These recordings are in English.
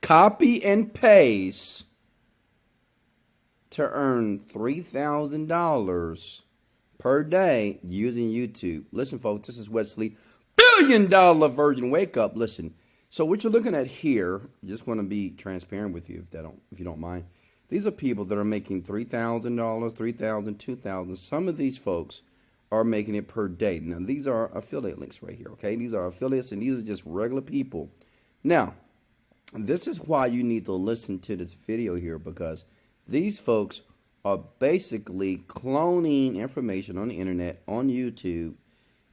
copy and paste to earn $3,000 per day using YouTube. Listen, folks, this is Wesley, $1 billion Virgin Wake Up. Listen, so what you're looking at here, just want to be transparent with you if you don't mind. These are people that are making $3,000, $3,000, $2,000. Some of these folks are making it per day. Now, these are affiliate links right here, okay? These are affiliates, and these are just regular people. Now, this is why you need to listen to this video here, because these folks are basically cloning information on the internet, on YouTube,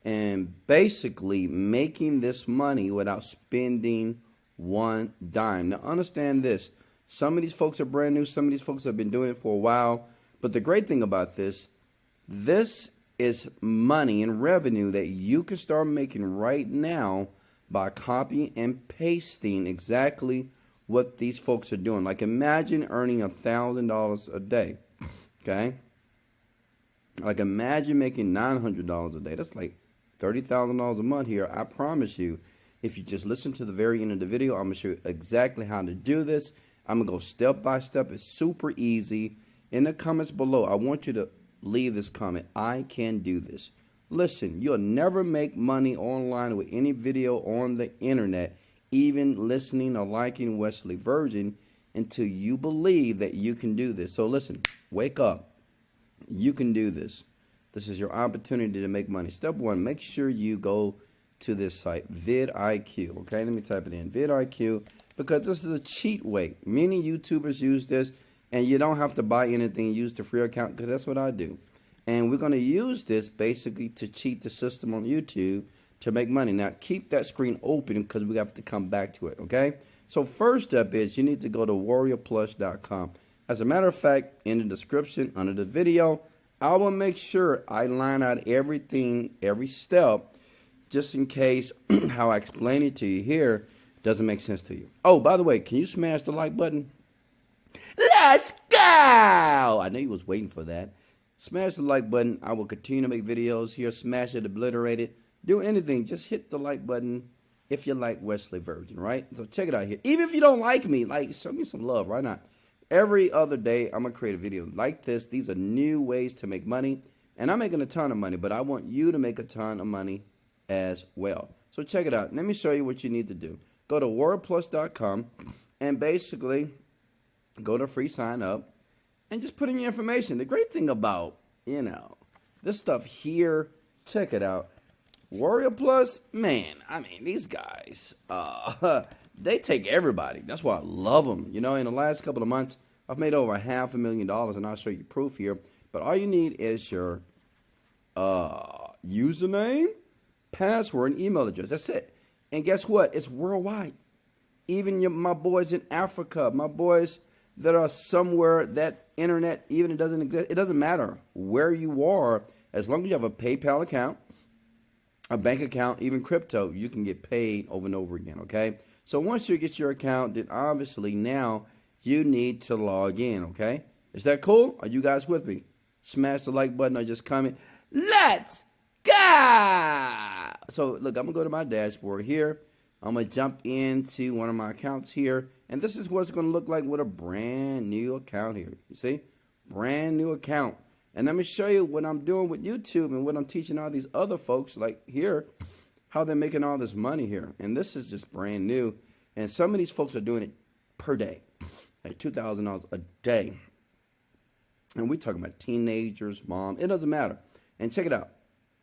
and basically making this money without spending one dime. Now, understand this. Some of these folks are brand new. Some of these folks have been doing it for a while. But the great thing about this is money and revenue that you can start making right now by copying and pasting exactly what these folks are doing. Like, imagine earning $1,000 a day, okay? Like, imagine making $900 a day. That's like $30,000 a month here. I promise you, if you just listen to the very end of the video, I'm going to show you exactly how to do this. I'm going to go step by step. It's super easy. In the comments below, I want you to leave this comment. I can do this. Listen, you'll never make money online with any video on the internet, even listening or liking Wesley Virgin, until you believe that you can do this. So listen, wake up. You can do this. This is your opportunity to make money. Step one, make sure you go to this site, vidIQ. Okay, let me type it in, vidIQ, because this is a cheat way. Many YouTubers use this, and you don't have to buy anything. Use the free account, because that's what I do. And we're going to use this basically to cheat the system on YouTube to make money. Now, keep that screen open because we have to come back to it, okay? So first up is you need to go to warriorplus.com. As a matter of fact, in the description under the video, I will make sure I line out everything, every step, just in case how I explain it to you here doesn't make sense to you. Oh, by the way, can you smash the like button? Let's go! I know you was waiting for that. Smash the like button. I will continue to make videos here. Smash it, obliterate it. Do anything. Just hit the like button if you like Wesley Virgin, right? So check it out here. Even if you don't like me, like, show me some love. Why not? Every other day, I'm going to create a video like this. These are new ways to make money. And I'm making a ton of money, but I want you to make a ton of money as well. So check it out. Let me show you what you need to do. Go to warriorplus.com and basically go to free sign up. And just put in your information. The great thing about, this stuff here, check it out. Warrior Plus, man, I mean, these guys, they take everybody. That's why I love them. In the last couple of months, I've made over $500,000, and I'll show you proof here. But all you need is your username, password, and email address. That's it. And guess what? It's worldwide. Even my boys in Africa, my boys that are somewhere that internet, even it doesn't exist. It doesn't matter where you are. As long as you have a PayPal account, a bank account, even crypto, you can get paid over and over again, okay? So once you get your account, then obviously now you need to log in, okay? Is that cool? Are you guys with me? Smash the like button or just comment. Let's go! So look, I'm going to go to my dashboard here. I'm going to jump into one of my accounts here. And this is what it's going to look like with a brand new account here. You see? Brand new account. And let me show you what I'm doing with YouTube and what I'm teaching all these other folks, like here, how they're making all this money here. And this is just brand new. And some of these folks are doing it per day, like $2,000 a day. And we're talking about teenagers, mom. It doesn't matter. And check it out.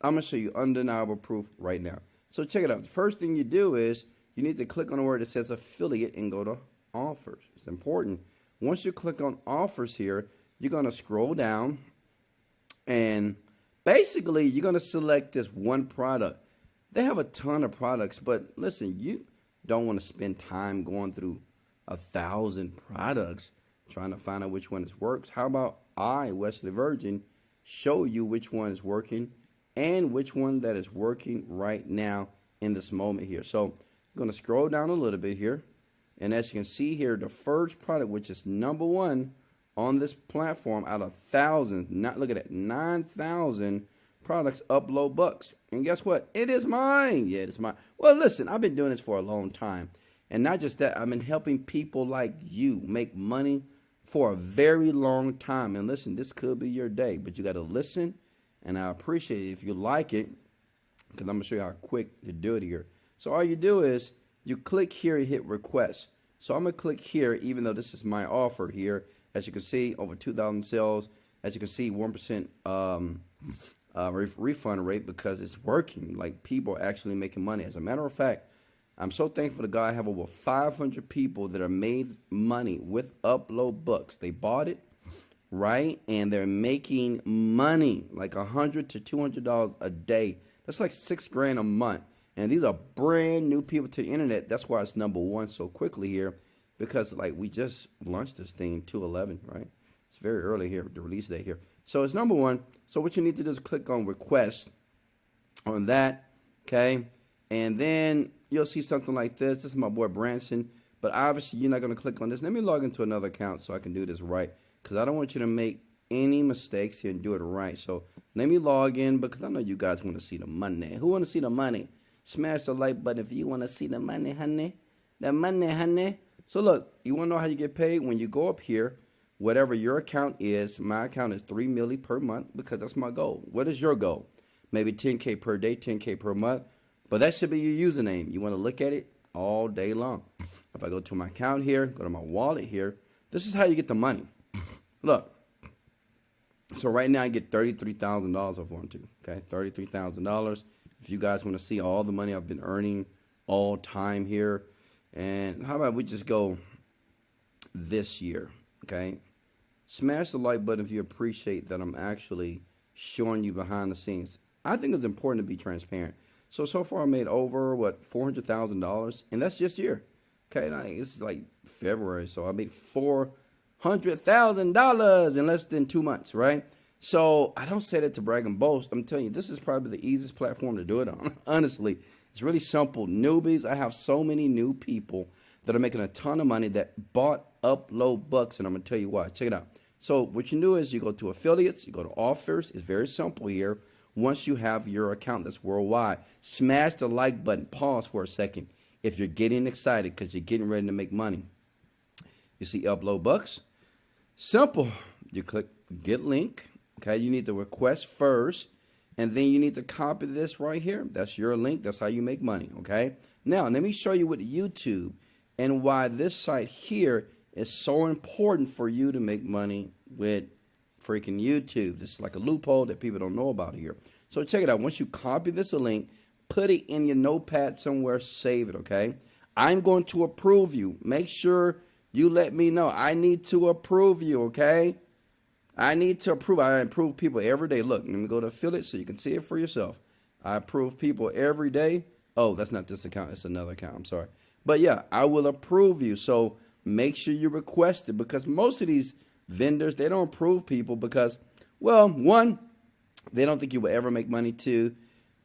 I'm going to show you undeniable proof right now. So check it out. The first thing you do is you need to click on the word that says affiliate and go to offers. It's important. Once you click on offers here, you're going to scroll down and basically you're going to select this one product. They have a ton of products, but listen, you don't want to spend time going through 1,000 products trying to find out which one works. How about I, Wesley Virgin, show you which one is working and which one that is working right now in this moment here. So I'm going to scroll down a little bit here. And as you can see here, the first product, which is number one on this platform out of thousands, not look at that, 9,000 products, upload bucks. And guess what? It is mine. Yeah, it is mine. Well, listen, I've been doing this for a long time. And not just that, I've been helping people like you make money for a very long time. And listen, this could be your day, but you got to listen. And I appreciate it if you like it, because I'm going to show you how quick to do it here. So all you do is you click here and hit request. So I'm going to click here, even though this is my offer here. As you can see, over 2,000 sales. As you can see, 1% refund rate, because it's working. Like, people are actually making money. As a matter of fact, I'm so thankful to God I have over 500 people that are made money with Upload Books. They bought it, right? And they're making money, like $100 to $200 a day. That's like $6,000 a month. And these are brand new people to the internet. That's why it's #1 so quickly here, because like we just launched this thing 2/11, right? It's very early here, the release date here. So it's #1. So what you need to do is click on request on that, okay? And then you'll see something like this. This is my boy Branson, but obviously you're not going to click on this. Let me log into another account so I can do this right, because I don't want you to make any mistakes here and do it right. So let me log in, because I know you guys want to see the money. Who want to see the money? Smash the like button if you want to see the money, honey. The money, honey. So look, you want to know how you get paid? When you go up here, whatever your account is, my account is $3 million per month, because that's my goal. What is your goal? Maybe 10K per day, 10K per month. But that should be your username. You want to look at it all day long. If I go to my account here, go to my wallet here, this is how you get the money. Look. So right now I get $33,000 off warranty. Okay, $33,000. If you guys want to see all the money I've been earning all time here, and how about we just go this year? Okay, smash the like button if you appreciate that I'm actually showing you behind the scenes. I think it's important to be transparent. So far I made over $400,000, and that's just year. Okay, like, this is like February, so I made $400,000 in less than 2 months, right? So I don't say that to brag and boast. I'm telling you, this is probably the easiest platform to do it on. Honestly, it's really simple. Newbies, I have so many new people that are making a ton of money that bought Upload Books, and I'm going to tell you why. Check it out. So what you do is you go to affiliates, you go to offers. It's very simple here. Once you have your account that's worldwide, smash the like button. Pause for a second if you're getting excited because you're getting ready to make money. You see Upload Books? Simple. You click get link. Okay, you need to request first, and then you need to copy this right here. That's your link. That's how you make money, okay? Now, let me show you with YouTube and why this site here is so important for you to make money with freaking YouTube. This is like a loophole that people don't know about here. So check it out. Once you copy this link, put it in your notepad somewhere, save it, okay? I'm going to approve you. Make sure you let me know. I need to approve you, okay? I need to approve. I approve people every day. Look, let me go to affiliate so you can see it for yourself. I approve people every day. Oh, that's not this account. It's another account. I'm sorry. But yeah, I will approve you. So make sure you request it, because most of these vendors, they don't approve people because, well, one, they don't think you will ever make money. Two,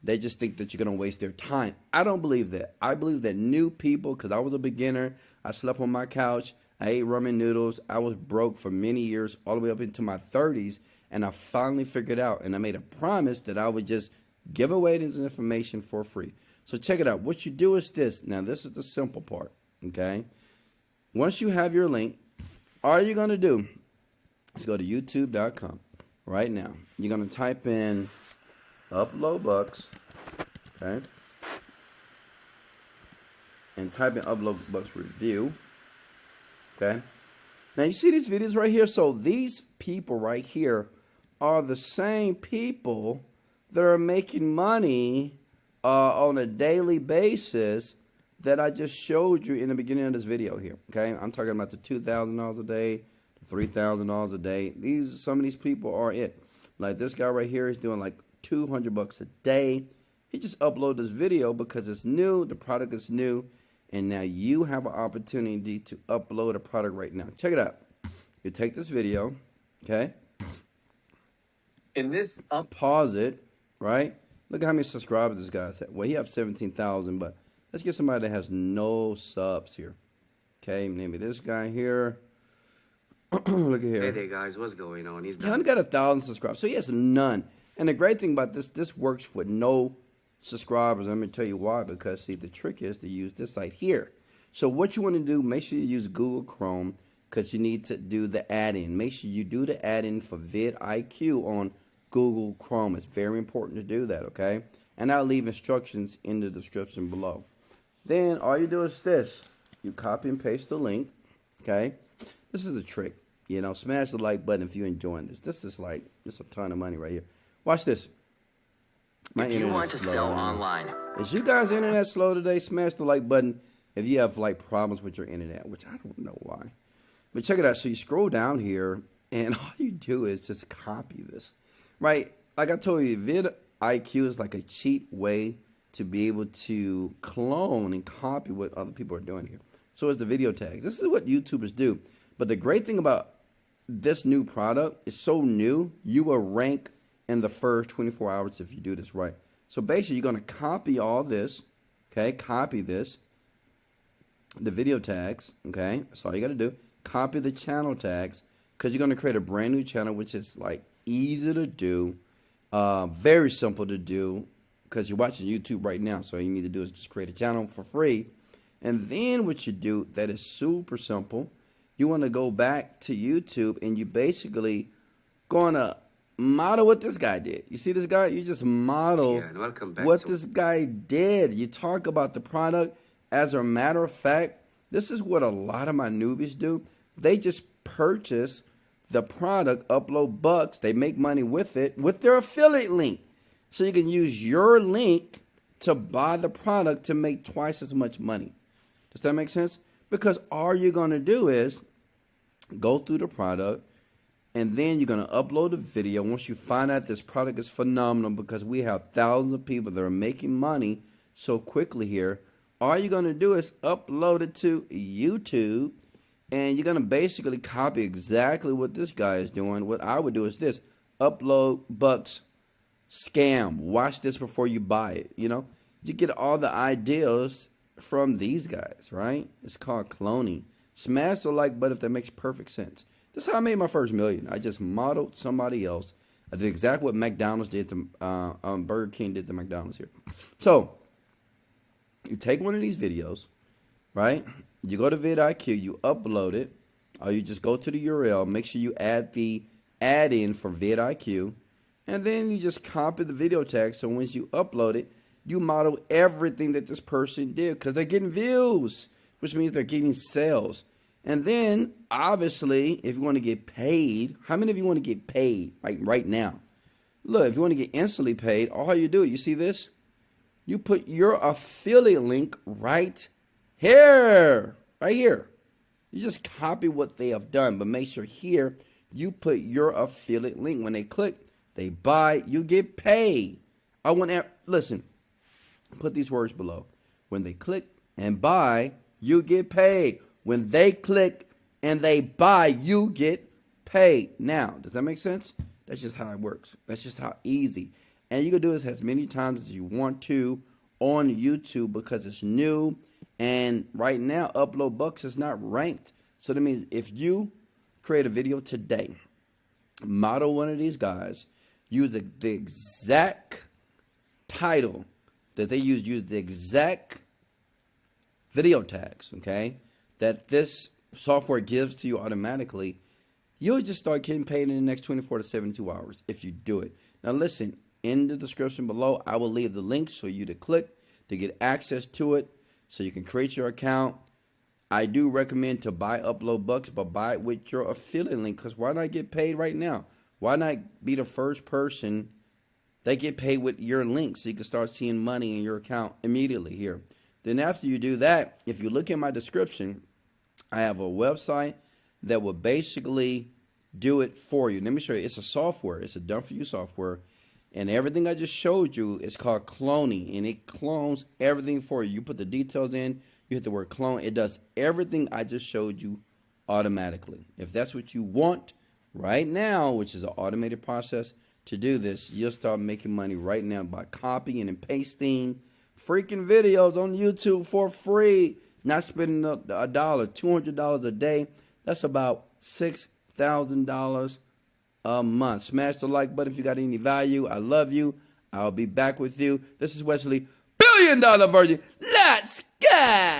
they just think that you're going to waste their time. I don't believe that. I believe that new people, because I was a beginner, I slept on my couch, I ate ramen noodles, I was broke for many years, all the way up into my 30s, and I finally figured out, and I made a promise that I would just give away this information for free. So check it out. What you do is this. Now, this is the simple part, okay? Once you have your link, all you're going to do is go to youtube.com right now. You're going to type in Upload Books, okay? And type in Upload Books review, okay? Now, you see these videos right here? So these people right here are the same people that are making money on a daily basis that I just showed you in the beginning of this video here, okay? I'm talking about the $2,000 a day, the $3,000 a day. Some of these people are it. Like this guy right here is doing like $200 a day. He just uploaded this video because it's new, the product is new, and now you have an opportunity to upload a product right now. Check it out. You take this video, okay? In this pause it, right? Look at how many subscribers this guy's had. Well, he has 17,000, but let's get somebody that has no subs here. Okay, maybe this guy here. Look at here. Hey guys, what's going on? He only got 1,000 subscribers, so he has none. And the great thing about this works with no subscribers. Let me tell you why. Because see, the trick is to use this site here. So what you want to do, make sure you use Google Chrome because you need to do the add-in. Make sure you do the add-in for vidIQ on Google Chrome. It's very important to do that, okay? And I'll leave instructions in the description below. Then all you do is this. You copy and paste the link, okay? This is a trick. You know, smash the like button if you're enjoying this. This is like, it's a ton of money right here. Watch this. My If you want to sell online. Is you guys' internet slow today? Smash the like button if you have like problems with your internet, which I don't know why. But check it out. So you scroll down here, and all you do is just copy this, right? Like I told you, vidIQ is like a cheap way to be able to clone and copy what other people are doing here. So it's the video tags. This is what YouTubers do. But the great thing about this new product is so new, you will rank in the first 24 hours if you do this right. So basically, you're going to copy all this, okay? Copy this, the video tags, okay? That's all you got to do. Copy the channel tags because you're going to create a brand new channel, which is like easy to do, very simple to do because you're watching YouTube right now. So all you need to do is just create a channel for free. And then what you do that is super simple, you want to go back to YouTube and you basically going to model what this guy did. You see this guy? You just model what this guy did. You talk about the product. As a matter of fact, this is what a lot of my newbies do. They just purchase the product, upload bucks. They make money with it with their affiliate link. So you can use your link to buy the product to make twice as much money. Does that make sense? Because all you're going to do is go through the product, and then you're going to upload a video. Once you find out this product is phenomenal, because we have thousands of people that are making money so quickly here, all you're going to do is upload it to YouTube, and you're going to basically copy exactly what this guy is doing. What I would do is this: upload bucks, scam. Watch this before you buy it. You know, you get all the ideas from these guys, right? It's called cloning. Smash the like button if that makes perfect sense. This is how I made my first million. I just modeled somebody else. I did exactly what McDonald's did to Burger King did to McDonald's here. So you take one of these videos, right? You go to vidIQ, you upload it, or you just go to the URL. Make sure you add the add-in for vidIQ, and then you just copy the video tag. So once you upload it, you model everything that this person did because they're getting views, which means they're getting sales. And then, obviously, if you want to get paid, how many of you want to get paid like right now? Look, if you want to get instantly paid, all you do, you see this? You put your affiliate link right here, right here. You just copy what they have done, but make sure here you put your affiliate link. When they click, they buy, you get paid. I want to, listen, put these words below. When they click and buy, you get paid. When they click and they buy, you get paid. Now, does that make sense? That's just how it works. That's just how easy. And you can do this as many times as you want to on YouTube because it's new. And right now, Upload Bucks is not ranked. So that means if you create a video today, model one of these guys, use the exact title that they use the exact video tags, okay, that this software gives to you automatically, you'll just start getting paid in the next 24 to 72 hours if you do it. Now listen, in the description below, I will leave the links for you to click to get access to it so you can create your account. I do recommend to buy Upload Bucks, but buy it with your affiliate link, because why not get paid right now? Why not be the first person that get paid with your link so you can start seeing money in your account immediately here? Then after you do that, if you look in my description, I have a website that will basically do it for you. Let me show you. It's a software. It's a done-for-you software. And everything I just showed you is called cloning. And it clones everything for you. You put the details in. You hit the word clone. It does everything I just showed you automatically. If that's what you want right now, which is an automated process to do this, you'll start making money right now by copying and pasting freaking videos on YouTube for free. Not spending $1, $200 a day. That's about $6,000 a month. Smash the like button if you got any value. I love you. I'll be back with you. This is Wesley, $1 billion Virgin. Let's go.